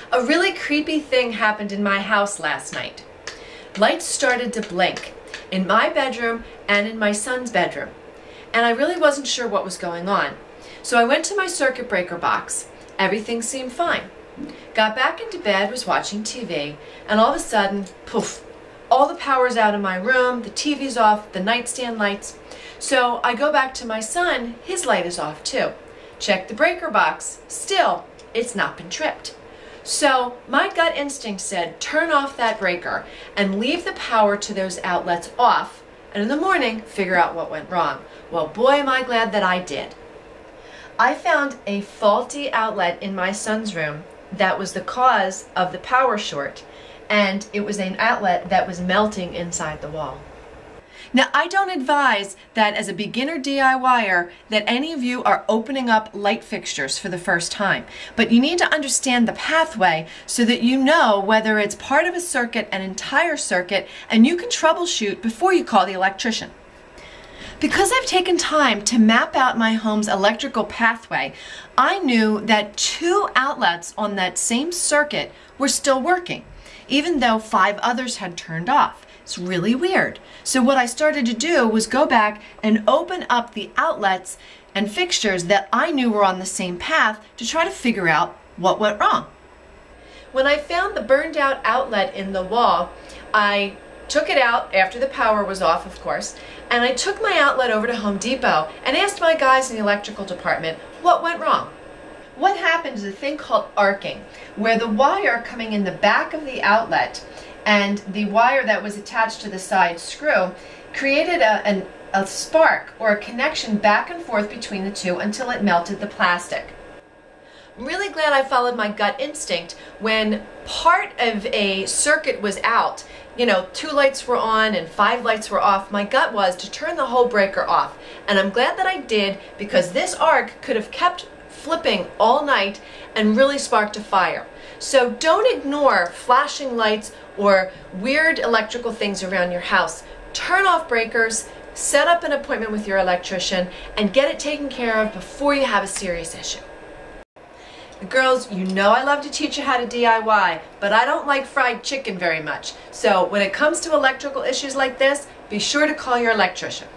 A really creepy thing happened in my house last night. Lights started to blink in my bedroom and in my son's bedroom, and I really wasn't sure what was going on. So I went to my circuit breaker box. Everything seemed fine. Got back into bed, was watching TV, and all of a sudden, poof, all the power's out in my room, the TV's off, the nightstand lights. So I go back to my son, his light is off too. Check the breaker box, still, it's not been tripped. So my gut instinct said, turn off that breaker and leave the power to those outlets off, and in the morning, figure out what went wrong. Well, boy, am I glad that I did. I found a faulty outlet in my son's room that was the cause of the power short, and it was an outlet that was melting inside the wall. Now, I don't advise that as a beginner DIYer that any of you are opening up light fixtures for the first time, but you need to understand the pathway so that you know whether it's part of a circuit, an entire circuit, and you can troubleshoot before you call the electrician. Because I've taken time to map out my home's electrical pathway, I knew that 2 outlets on that same circuit were still working, even though 5 others had turned off. It's really weird. So what I started to do was go back and open up the outlets and fixtures that I knew were on the same path to try to figure out what went wrong. When I found the burned out outlet in the wall, I took it out after the power was off, of course, and I took my outlet over to Home Depot and asked my guys in the electrical department what went wrong. What happened is a thing called arcing, where the wire coming in the back of the outlet and the wire that was attached to the side screw created a spark or a connection back and forth between the two until it melted the plastic. I'm really glad I followed my gut instinct when part of a circuit was out. 2 lights were on and 5 lights were off. My gut was to turn the whole breaker off. And I'm glad that I did, because this arc could have kept flipping all night and really sparked a fire. So don't ignore flashing lights or weird electrical things around your house. Turn off breakers, set up an appointment with your electrician, and get it taken care of before you have a serious issue. Girls, you know I love to teach you how to DIY, but I don't like fried chicken very much. So when it comes to electrical issues like this, be sure to call your electrician.